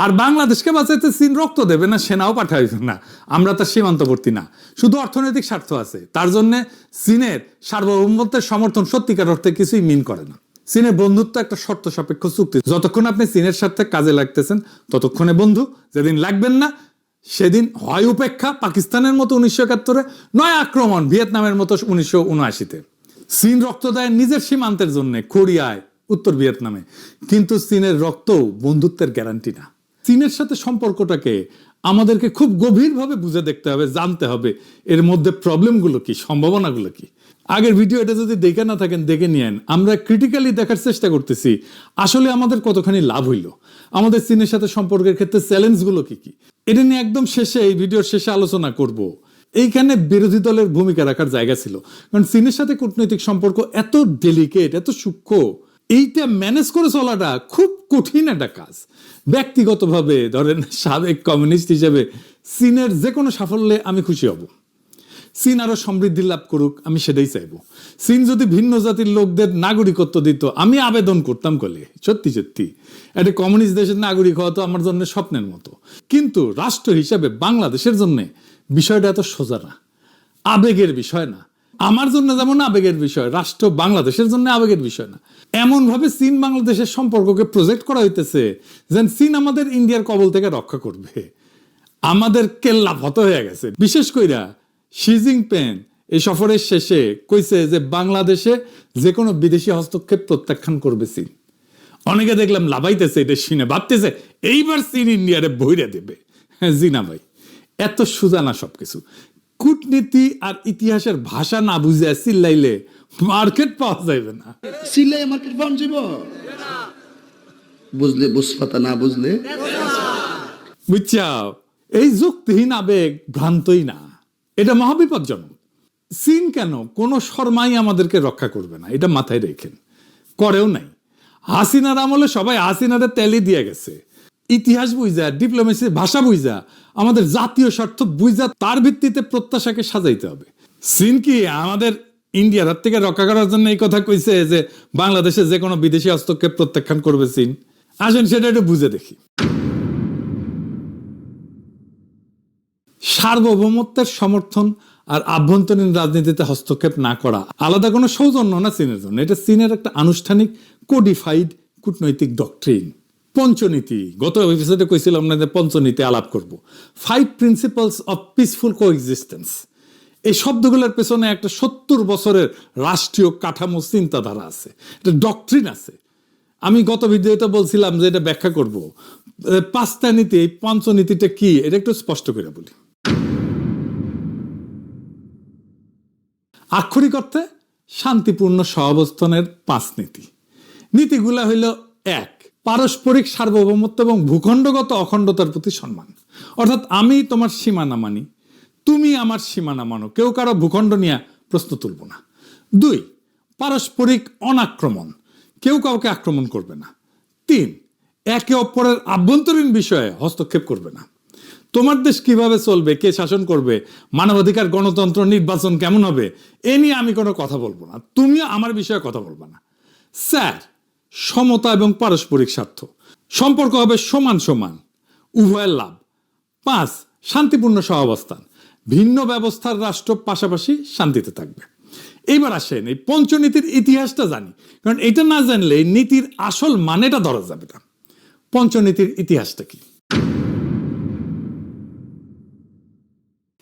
আর বাংলাদেশকে বাঁচাইতে চীন রক্ত দেবে না, সেনাও পাঠাইবে না, আমরা তার সীমান্তবর্তী না, শুধু অর্থনৈতিক স্বার্থ আছে। তার জন্য চীনের সার্বভৌমত্বের সমর্থন সত্যিকার অর্থে কিছুই মিন করে না। চীনের বন্ধুত্ব একটা শর্ত সাপেক্ষ চুক্তি, যতক্ষণ আপনি চীনের সাথে কাজে লাগতেছেন ততক্ষণে বন্ধু, যেদিন লাগবেন না সেদিন হয় উপেক্ষা, পাকিস্তানের মতো 1971-এ, নয় আক্রমণ ভিয়েতনামের মতো 1979-তে। চীন রক্ত দেয় নিজের সীমান্তের জন্য, কোরিয়ায়, উত্তর ভিয়েতনামে, কিন্তু চীনের রক্তও বন্ধুত্বের গ্যারান্টি না। চীনের সাথে সম্পর্কটাকে আমাদেরকে খুব গভীরভাবে বুঝে দেখতে হবে, জানতে হবে এর মধ্যে প্রবলেমগুলো কি, সম্ভাবনাগুলো কি। আগের ভিডিও এটা যদি দেখে না থাকেন দেখে নিয়েন। আমরা ক্রিটিক্যালি দেখার চেষ্টা করতেছি আসলে আমাদের কতখানি লাভ হইল, আমাদের চীনের সাথে সম্পর্কের ক্ষেত্রে চ্যালেঞ্জগুলো কি কি। এটা নিয়ে একদম শেষে, এই ভিডিওর শেষে আলোচনা করব। এইখানে বিরোধী দলের ভূমিকা রাখার জায়গা ছিল, কারণ চীনের সাথে কূটনৈতিক সম্পর্ক এত ডেলিকেট, এত সূক্ষ্ম, এইটা ম্যানেজ করে চলাটা খুব কঠিন একটা কাজ। ব্যক্তিগতভাবে ধরেন সাবেক কমিউনিস্ট হিসেবে চীনের যে কোনো সাফল্যে আমি খুশি হব। চীন আরো সমৃদ্ধি লাভ করুক, আমি সেটাই চাইবো। চীন যদি ভিন্ন জাতির লোকদের নাগরিকত্ব দিত, আমি আবেদন করতাম কলে, সত্যি সত্যি একটা কমিউনিস্ট দেশের নাগরিক হওয়া তো আমার জন্য স্বপ্নের মতো। কিন্তু রাষ্ট্র হিসাবে বাংলাদেশের জন্য বিষয়টা এত সোজা না, আবেগের বিষয় না। আমার জন্য যেমন আবেগের বিষয়, রাষ্ট্র বাংলাদেশের জন্য আবেগের বিষয় না। এমন ভাবে চীন বাংলাদেশের সম্পর্ককে প্রজেক্ট করা হইতেছে যেন চীন আমাদের ইন্ডিয়ার কবল থেকে রক্ষা করবে। আমাদের কেল্লা ফত হয়ে গেছে। বিশেষ কইরা শি জিনপিং এই সফরের শেষে কইছে যে বাংলাদেশে যে কোনো বিদেশি হস্তক্ষেপ প্রত্যাখ্যান করবে চীন। অনেকে দেখলাম লাভাইতেছে এটা শুনে, ভাবতেছে এইবার চীন ইন্ডিয়ারে বইরে দেবে। হ্যাঁ জি না ভাই, এত সোজা না সবকিছু। কূটনীতি আর ইতিহাসের ভাষা না বুঝে চিল্লাইলে মার্কেট পাওয়া যাবে না। চিল্লাই মার্কেট পাওয়া যাব, বুঝলে বুঝপাতা, না বুঝলে বুঝছাও। এই যুক্তিহীন আবেগ ভ্রান্তই না, এটা মহাবিপজ্জনক। চীন কেন কোনো শর্মাই আমাদেরকে রক্ষা করবে না, এটা মাথায় রেখেন, করেও নাই। হাসিনার আমলে সবাই হাসিনারে তেলি দিয়ে গেছে। ইতিহাস বুঝা, ডিপ্লোমেসির ভাষা বুঝা, আমাদের জাতীয় স্বার্থ বুঝা, তার ভিত্তিতে প্রত্যাশাকে সাজাইতে হবে। চীন কি আমাদের ইন্ডিয়ার হাত থেকে রক্ষা করার জন্য এই কথা কইছে যে বাংলাদেশে যে কোনো বিদেশি হস্তক্ষেপ প্রত্যাখ্যান করবে চীন? আসেন সেটা একটু বুঝে দেখি। সার্বভৌমত্বের সমর্থন আর আভ্যন্তরীণ রাজনীতিতে হস্তক্ষেপ না করা আলাদা কোনো সৌজন্য না চীনের জন্য, এটা চীনের একটা আনুষ্ঠানিক কোডিফাইড কূটনৈতিক ডক্ট্রিন। পঞ্চনীতি, গত এপিসোডে কইছিলাম না যে পঞ্চনীতি আলাপ করব। 5 প্রিন্সিপালস অফ পিসফুল কোএক্সিস্টেন্স, এই শব্দগুলোর পেছনে একটা 70 বছরের রাষ্ট্রীয় কাঠামো চিন্তাধারা আছে, একটা ডক্ট্রিন আছে। আমি গত ভিডিওতে বলছিলাম যে এটা ব্যাখ্যা করব। 5টা নীতি, এই পঞ্চনীতিটা কি এটা একটু স্পষ্ট করে বলি। আক্ষরিক অর্থে শান্তিপূর্ণ সহাবস্থানের 5 নীতি। নীতিগুলা হইল: 1, পারস্পরিক সার্বভৌমত্ব এবং ভূখণ্ডগত অখণ্ডতার প্রতি সম্মান, অর্থাৎ আমি তোমার সীমানা মানি, তুমি আমার সীমানা মানো, কেউ কারো ভূখণ্ড নিয়ে প্রশ্ন তুলব না। 2, পারস্পরিক অনাক্রমণ, কেউ কাউকে আক্রমণ করবে না। 3, একে অপরের আভ্যন্তরীণ বিষয়ে হস্তক্ষেপ করবে না। তোমার দেশ কিভাবে চলবে, কে শাসন করবে, মানবাধিকার, গণতন্ত্র, নির্বাচন কেমন হবে, এ নিয়ে আমি কোনো কথা বলবো না, তুমিও আমার বিষয়ে কথা বলবে না। 4, সমতা এবং পারস্পরিক স্বার্থ, সম্পর্ক হবে সমান সমান, উভয়ের লাভ। 5, শান্তিপূর্ণ সহাবস্থান, ভিন্ন ব্যবস্থার রাষ্ট্র পাশাপাশি শান্তিতে থাকবে। এইবার আসেন এই পঞ্চনীতির ইতিহাসটা জানি, কারণ এটা না জানলে এই নীতির আসল মানেটা ধরা যাবে না। পঞ্চনীতির ইতিহাসটা কি?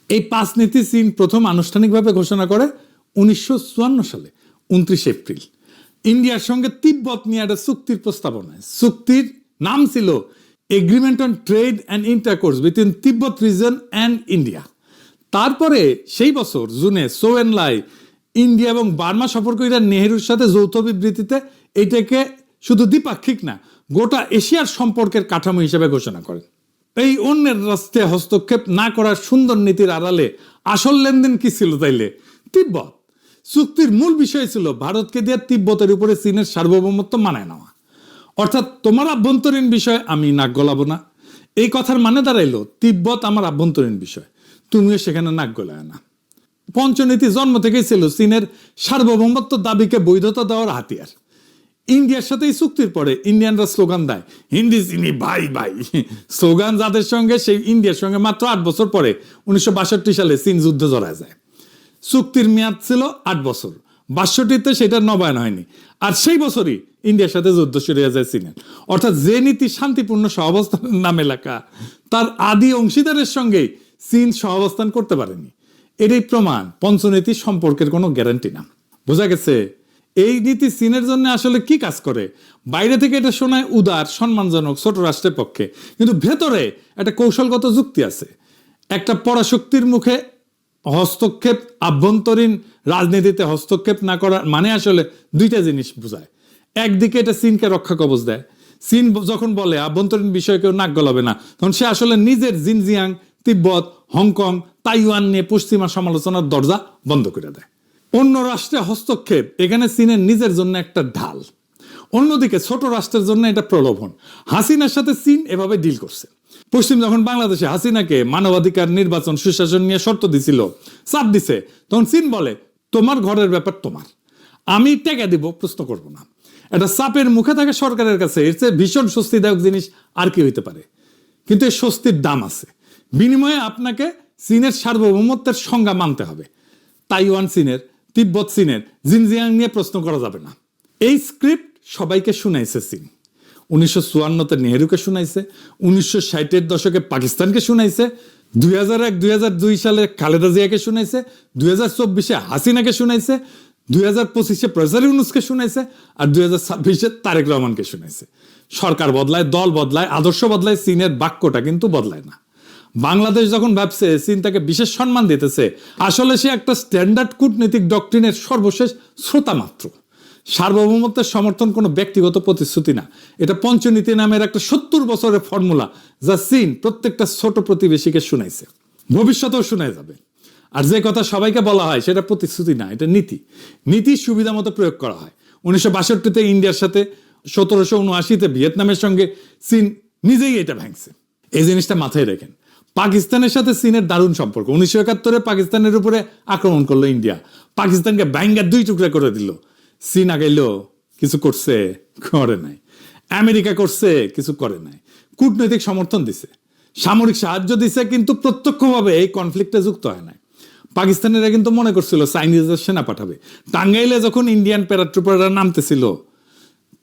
এই 5 নীতি চীন প্রথম আনুষ্ঠানিকভাবে ঘোষণা করে 1954 সালে 29 এপ্রিল ইন্ডিয়ার সঙ্গে তিব্বত নিয়ে একটা চুক্তির প্রস্তাবনায়। চুক্তির নাম ছিল agreement on trade and intercourse between Tibet reason and India. তারপরে সেই বছর জুনে চৌ এন লাই ইন্ডিয়া এবং বার্মা সফর করে নেহেরুর সাথে যৌথ বিবৃতিতে এটাকে শুধু দ্বিপাক্ষিক না, গোটা এশিয়ার সম্পর্কের কাঠামো হিসেবে ঘোষণা করেন। এই অন্যের রাষ্ট্রে হস্তক্ষেপ না করার সুন্দর নীতির আড়ালে আসল লেনদেন কি ছিল তাইলে? তিব্বত। চুক্তির মূল বিষয় ছিল ভারতকে দিয়ে তিব্বতের উপরে চীনের সার্বভৌমত্ব মানায় নেওয়া, অর্থাৎ তোমার আভ্যন্তরীণ বিষয় আমি নাক গলাবো না। এই কথার মানে দাঁড়াইলো তিব্বত আমার আভ্যন্তরীণ বিষয়, তুমিও সেখানে নাক গলায় না। পঞ্চনীতি জন্ম থেকেই ছিল চীনের সার্বভৌমত্ব দাবিকে বৈধতা দেওয়ার হাতিয়ার। ইন্ডিয়ার সাথে এই চুক্তির পরে ইন্ডিয়ানরা স্লোগান দেয় হিন্দি চিনি ভাই ভাই, স্লোগান যাদের সঙ্গে সেই ইন্ডিয়ার সঙ্গে মাত্র 8 বছর পরে 1962 সালে চীন যুদ্ধে জড়ায় যায়। চুক্তির মেয়াদ ছিল 8 বছর, 62তে সেটা নবায়ন হয়নি, আর সেই বছরই ইন্ডিয়ার সাথে যুদ্ধ শুরু হয়ে যায় চীনের। অর্থাৎ যে নীতি শান্তিপূর্ণ সহাবস্থানের নামে লেখা, তার আদি অংশীদারের সঙ্গেই চীন সহাবস্থান করতে পারেনি। এটাই প্রমাণ পঞ্চনীতি সম্পর্কের কোনো গ্যারান্টি না। বোঝা গেছে এই নীতি চীনের জন্য আসলে কি কাজ করে? বাইরে থেকে এটা শোনায় উদার, সম্মানজনক, ছোট রাষ্ট্রের পক্ষে, কিন্তু ভেতরে একটা কৌশলগত যুক্তি আছে। একটা পরাশক্তির মুখে হস্তক্ষেপ, আভ্যন্তরীণ রাজনীতিতে হস্তক্ষেপ না করা মানে আসলে দুইটা জিনিস বোঝায়। একদিকে এটা চীনকে রক্ষা কবচ দেয়। চীন যখন বলে আভ্যন্তরীণ বিষয়ে কেউ নাক গলাবে না, তখন সে আসলে নিজের জিনজিয়াং, তিব্বত, হংকং, তাইওয়ান নিয়ে পশ্চিমা সমালোচনার দরজা বন্ধ করে দেয়। অন্য রাষ্ট্রে হস্তক্ষেপ এখানে চীনের নিজের জন্য একটা ঢাল, অন্যদিকে ছোট রাষ্ট্রের জন্য এটা প্রলোভন। হাসিনার সাথে চীন এভাবে ডিল করছে। পশ্চিম যখন বাংলাদেশে হাসিনাকে মানবাধিকার, নির্বাচন, সুশাসন নিয়ে শর্ত দিছিল, চাপ দিছে, তখন চীন বলে তোমার ঘরের ব্যাপার তোমার, আমি টাকা দিব, প্রশ্ন করব না। এটা চাপের মুখে থাকে সরকারের কাছে, এর চেয়ে ভীষণ স্বস্তিদায়ক জিনিস আর কি হইতে পারে? কিন্তু এই স্বস্তির দাম আছে। বিনিময়ে আপনাকে চীনের সার্বভৌমত্বের সংজ্ঞা মানতে হবে। তাইওয়ান চীনের, তিব্বত চীনের, জিনজিয়াং নিয়ে প্রশ্ন করা যাবে না। এই স্ক্রিপ্ট সবাইকে শুনাইছে চীন। 1954-তে নেহেরুকে শুনাইছে, 1960-এর দশকে পাকিস্তানকে শুনাইছে, 2001-2002 সালে খালেদা জিয়াকে শুনাইছে, 2024-এ হাসিনাকে শুনাইছে, 2025-এ প্রফেসর ইউনূসকে শুনাইছে, আর 2026-এ তারেক রহমানকে শুনাইছে। সরকার বদলায়, দল বদলায়, আদর্শ বদলায়, চীনের বাক্যটা কিন্তু বদলায় না। বাংলাদেশ যখন ভাবছে চীন তাকে বিশেষ সম্মান দিতেছে, আসলে সে একটা স্ট্যান্ডার্ড কূটনৈতিক ডক্ট্রিনের সর্বশেষ শ্রোতা মাত্র। সার্বভৌমত্বের সমর্থন কোনো ব্যক্তিগত প্রতিশ্রুতি না, এটা পঞ্চনীতি নামের একটা 70 বছরের ফর্মুলা, যা চীন প্রত্যেকটা ছোট প্রতিবেশীকে শুনাইছে, ভবিষ্যতেও শোনায় যাবে। আর যে কথা সবাইকে বলা হয় সেটা প্রতিশ্রুতি না, এটা নীতি। নীতি সুবিধা মতো প্রয়োগ করা হয়। 1962-তে ইন্ডিয়ার সাথে, 1779-তে ভিয়েতনামের সঙ্গে চীন নিজেই এটা ভাঙছে। এই জিনিসটা মাথায় রেখেন। পাকিস্তানের সাথে চীনের দারুণ সম্পর্ক। 1971-এ পাকিস্তানের উপরে আক্রমণ করলো ইন্ডিয়া, পাকিস্তানকে ব্যাঙ্গা 2 টুকরা করে দিল। চীন আগাইল, কিছু করছে? করে নাই। আমেরিকা করছে? কিছু করে নাই। কূটনৈতিক সমর্থন দিছে, সামরিক সাহায্য দিছে, কিন্তু প্রত্যক্ষভাবে এই কনফ্লিক্টে যুক্ত হয় নাই। পাকিস্তানিরা কিন্তু মনে করছিল চাইনিজদের সেনা পাঠাবে। টাঙ্গাইলে যখন ইন্ডিয়ান প্যারাট্রুপাররা নামতেছিল,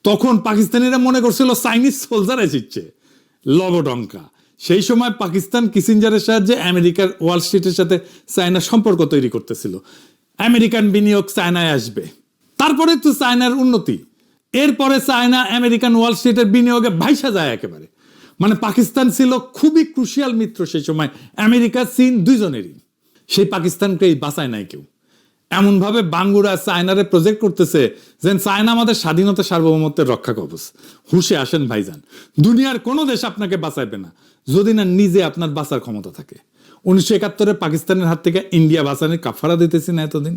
তখন পাকিস্তানিরা মনে করছিল চাইনিজ সোলজার এসেছে, লবডঙ্কা। সেই সময় পাকিস্তান কিসিঞ্জারের সাহায্যে আমেরিকার ওয়াল স্ট্রিটের সাথে চায়নার সম্পর্ক তৈরি করতেছিল। আমেরিকান বিনিয়োগ চায়নায় আসবে, তারপরে তো চায়নার উন্নতি, এরপরে চায়না আমেরিকান ওয়াল স্ট্রিটের বিনিয়োগে ভাইসা যায় একেবারে। মানে পাকিস্তান ছিল খুবই ক্রুশিয়াল মিত্র সেই সময়, আমেরিকা চীন দুইজনেরই। সেই পাকিস্তানকেই বাঁচায় নাই কেউ। এমনভাবে বাঙ্গুরা চায়নারে প্রজেক্ট করতেছে যেন চায়না আমাদের স্বাধীনতা, সার্বভৌমত্বের রক্ষা কবচ। হুশে আসেন ভাইজান, দুনিয়ার কোনো দেশ আপনাকে বাঁচাইবে না যদি না নিজে আপনার বাঁচার ক্ষমতা থাকে। 1971-এ পাকিস্তানের হাত থেকে ইন্ডিয়া বাঁচানোর কাফারা দিতেছি না এতদিন।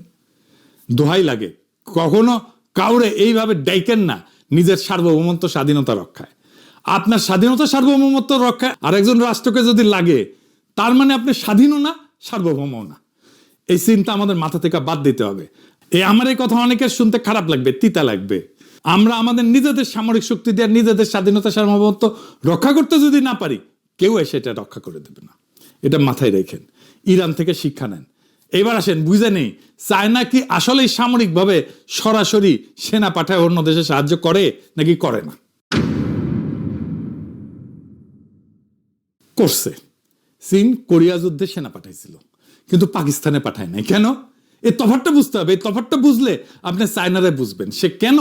দোহাই লাগে, কখনো কাউরে এইভাবে ডাইকেন না নিজের সার্বভৌমত্ব, স্বাধীনতা রক্ষায়। আপনার স্বাধীনতা, সার্বভৌমত্ব রক্ষায় আরেকজন রাষ্ট্রকে যদি লাগে, তার মানে আপনি স্বাধীনও না, সার্বভৌমও না। এই চিন্তা আমাদের মাথা থেকে বাদ দিতে হবে। আমার এই কথা অনেকের শুনতে খারাপ লাগবে, তিতা লাগবে। আমরা আমাদের নিজেদের সামরিক শক্তি দিয়ে নিজেদের স্বাধীনতা, সার্বভৌমত্ব রক্ষা করতে যদি না পারি, কেউ এসে এটা রক্ষা করে দেবে না। এটা মাথায় রেখেন, ইরান থেকে শিক্ষা নেন। এবার আসেন, বুঝে নেই চায়না কি আসলেই সামরিকভাবে সরাসরি সেনা পাঠায় অন্য দেশে সাহায্য করে নাকি করে না? করছে। চীন কোরিয়া যুদ্ধে সেনা পাঠাইছিল, কিন্তু পাকিস্তানে পাঠায় নাই। কেন? এই তফাৎটা বুঝতে হবে। এই তফাৎটা বুঝলে আপনি চায়নারে বুঝবেন, সে কেন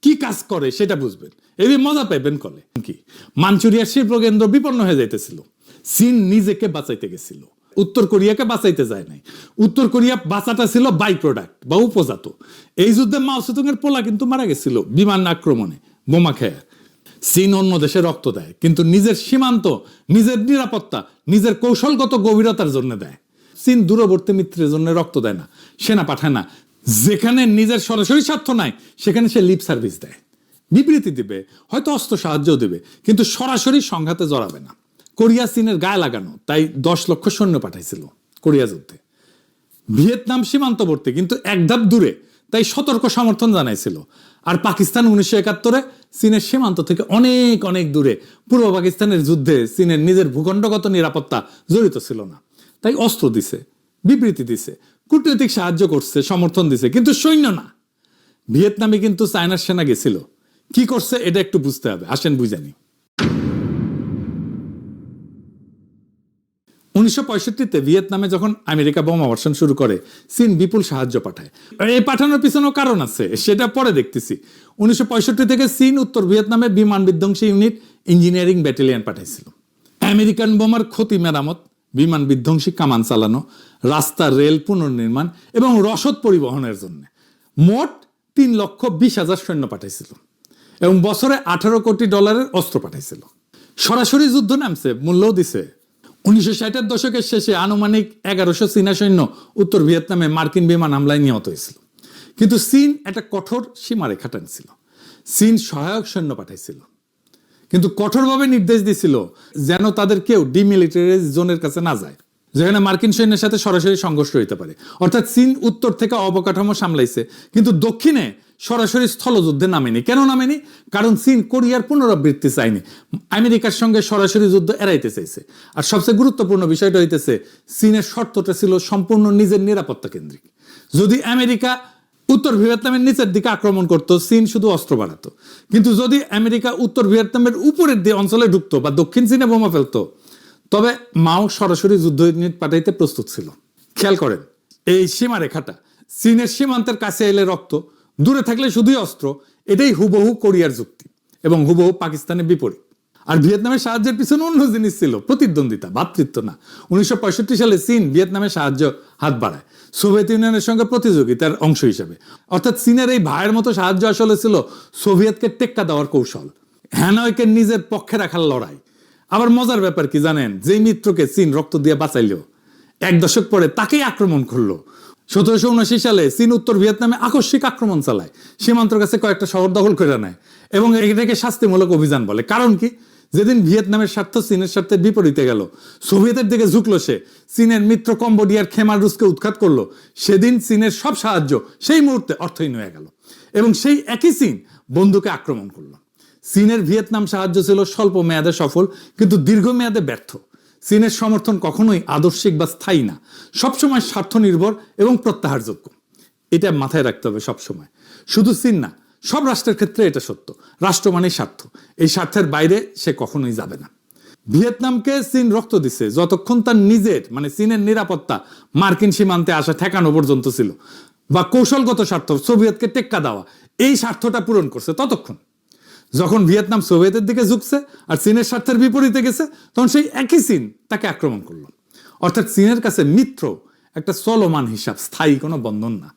কি কাজ করে সেটা বুঝবেন। এই মজা পাইবেন কলে। কি মাঞ্চুরিয়ার শিল্প কেন্দ্র বিপন্ন হয়ে যাইতেছিল, চীন নিজেকে বাঁচাইতে গেছিল, উত্তর কোরিয়াকে বাঁচাইতে যায় নাই। উত্তর কোরিয়া বাঁচাটা ছিল বাই প্রোডাক্ট বা উপজাত। এই যুদ্ধে মাও সেতুং এর পোলা কিন্তু মারা গেছিল বিমান আক্রমণে, বোমা খেয়ে। চীন অন্য দেশে রক্ত দেয়, কিন্তু নিজের সীমান্ত, নিজের নিরাপত্তা, নিজের কৌশলগত গভীরতার জন্য দেয়। চীন দূরবর্তী মিত্রের জন্য রক্ত দেয় না, সেনা পাঠায় না। যেখানে নিজের সরাসরি স্বার্থ নাই সেখানে সে লিপ সার্ভিস দেয়, বিবৃতি দিবে, হয়তো অস্ত্র সাহায্য দেবে, কিন্তু সরাসরি সংঘাতে জড়াবে না। কোরিয়া চীনের গায়ে লাগানো, তাই 10 লক্ষ সৈন্য পাঠাইছিল কোরিয়া যুদ্ধে। ভিয়েতনাম সীমান্তবর্তী, কিন্তু এক ধাপ দূরে, তাই সতর্ক সমর্থন জানাইছিল। আর পাকিস্তান 1971-এ চীনের সীমান্ত থেকে অনেক অনেক দূরে পূর্ব পাকিস্তানের যুদ্ধে চীনের নিজের ভূখণ্ডগত নিরাপত্তা জড়িত ছিল না, তাই অস্ত্র দিছে, বিবৃতি দিছে, কূটনৈতিক সাহায্য করছে, সমর্থন দিছে, কিন্তু সৈন্য না। ভিয়েতনামে কিন্তু চায়নার সেনা গেছিল, কি করছে এটা একটু বুঝতে হবে, আসেন বুঝানি। 1965-তে ভিয়েতনামে যখন আমেরিকা বোমা বর্ষণ শুরু করে, চীন বিপুল সাহায্য পাঠায়। এই পাঠানোর পিছনেও কারণ আছে, সেটা পরে দেখতেছি। 1965 থেকে চীন উত্তর ভিয়েতনামে বিমান বিধ্বংসী ইউনিট, ইঞ্জিনিয়ারিং ব্যাটালিয়ন পাঠাইছিল। আমেরিকান বোমার ক্ষতি মেরামত, বিমান বিধ্বংসী কামান চালানো, রাস্তা রেল পুনর্নির্মাণ এবং রসদ পরিবহনের জন্য মোট 3,20,000 সৈন্য পাঠাইছিল এবং বছরে $18 কোটি অস্ত্র পাঠাইছিল। সরাসরি যুদ্ধ নামছে, মূল্যও দিছে। 1960-এর দশকের শেষে আনুমানিক 1100 চীনা সৈন্য উত্তর ভিয়েতনামে মার্কিন বিমান হামলায় নিহত হয়েছিল। কিন্তু চীন একটা কঠোর সীমারেখা টানছিল। চীন সহায়ক সৈন্য পাঠাইছিল, কিন্তু কঠোরভাবে নির্দেশ দিছিল যেন তাদের কেউ ডিমিলিটারাইজ জোনের কাছে না যায়, যেখানে মার্কিন সৈন্যের সাথে সরাসরি সংঘর্ষ হইতে পারে। অর্থাৎ চীন উত্তর থেকে অবকাঠামো সামলাইছে, কিন্তু দক্ষিণে সরাসরি স্থলযুদ্ধে নামেনি। কেন নামেনি? কারণ চীন কোরিয়ার পুনরাবৃত্তি চায়নি, আমেরিকার সঙ্গে সরাসরি যুদ্ধ এড়াইতে চাইছে। আর সবচেয়ে গুরুত্বপূর্ণ বিষয়টা হইতেছে, চীনের শর্তটা ছিল সম্পূর্ণ নিজের নিরাপত্তা কেন্দ্রিক। যদি আমেরিকা উত্তর ভিয়েতনামের নিচের দিকে আক্রমণ করত, চীন শুধু অস্ত্র বাড়াতো। কিন্তু যদি আমেরিকা উত্তর ভিয়েতনামের উপরের দিকে অঞ্চলে ঢুকতো বা দক্ষিণ চীনে বোমা ফেলতো, তবে মাও সরাসরি যুদ্ধ ইউনিট পাঠাইতে প্রস্তুত ছিল। খেয়াল করেন, এই সীমারেখাটা চীনের সীমান্তের কাছে এলে রক্ত, দূরে থাকলে শুধুই অস্ত্র, এটাই হুবহু কোরিয়ার যুক্তি এবং হুবহু পাকিস্তানের বিপরীত। আর ভিয়েতনামের সাহায্যের পিছনে অন্য জিনিস ছিল, প্রতিদ্বন্দ্বিতা, ভ্রাতৃত্ব না। 1965 সালে চীন ভিয়েতনামের সাহায্য হাত বাড়ায় সোভিয়েত ইউনিয়নের সঙ্গে প্রতিযোগিতার অংশ হিসেবে। অর্থাৎ চীনের এই ভাইয়ের মতো সাহায্য আসলে ছিল সোভিয়েতকে টেক্কা দেওয়ার কৌশল, হ্যানয়কে নিজের পক্ষে রাখার লড়াই। আবার মজার ব্যাপার কি জানেন? যেই মিত্রকে চীন রক্ত দিয়ে বাঁচাইলো, 1 দশক পরে তাকেই আক্রমণ করলো। 1779 সালে চীন উত্তর ভিয়েতনামে আকস্মিক আক্রমণ চালায়, সীমান্তের কাছে কয়েকটা শহর দখল করে নেয় এবং এটাকে শাস্তিমূলক অভিযান বলে। কারণ কি? যেদিন ভিয়েতনামের স্বার্থ চীনের স্বার্থের বিপরীতে গেল, সোভিয়েতের দিকে ঝুঁকলো সে, চীনের মিত্র কম্বোডিয়ার খেমার রুশকে উৎখাত করলো, সেদিন চীনের সব সাহায্য সেই মুহূর্তে অর্থহীন হয়ে গেল এবং সেই একই চীন বন্ধুকে আক্রমণ করলো। চীনের ভিয়েতনাম সাহায্য ছিল স্বল্প মেয়াদে সফল, কিন্তু দীর্ঘমেয়াদে ব্যর্থ। চীনের সমর্থন কখনোই আদর্শিক বা স্থায়ী না, সবসময় স্বার্থ নির্ভর এবং প্রত্যাহারযোগ্য। এটা মাথায় রাখতে হবে সবসময়। শুধু চীন না, সব রাষ্ট্রের ক্ষেত্রে এটা সত্য। রাষ্ট্র মানেই স্বার্থ, এই স্বার্থের বাইরে সে কখনোই যাবে না। ভিয়েতনামকে চীন রক্ত দিছে যতক্ষণ তার নিজের মানে চীনের নিরাপত্তা মার্কিন সীমান্তে আসা ঠেকানো পর্যন্ত ছিল, বা কৌশলগত স্বার্থ সোভিয়েতকে টেক্কা দেওয়া, এই স্বার্থটা পূরণ করছে ততক্ষণ। যখন ভিয়েতনাম সোভিয়েতের দিকে ঝুঁকছে আর চীনের স্বার্থের বিপরীতে গেছে, তখন সেই একই চীন তাকে আক্রমণ করলো। অর্থাৎ চীনের কাছে মিত্র একটা চলমান হিসাব, স্থায়ী কোনো বন্ধন না।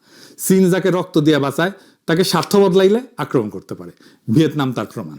চীন যাকে রক্ত দিয়ে বাঁচায় তাকে স্বার্থ বদলাইলে আক্রমণ করতে পারে। ভিয়েতনাম তার প্রমাণ।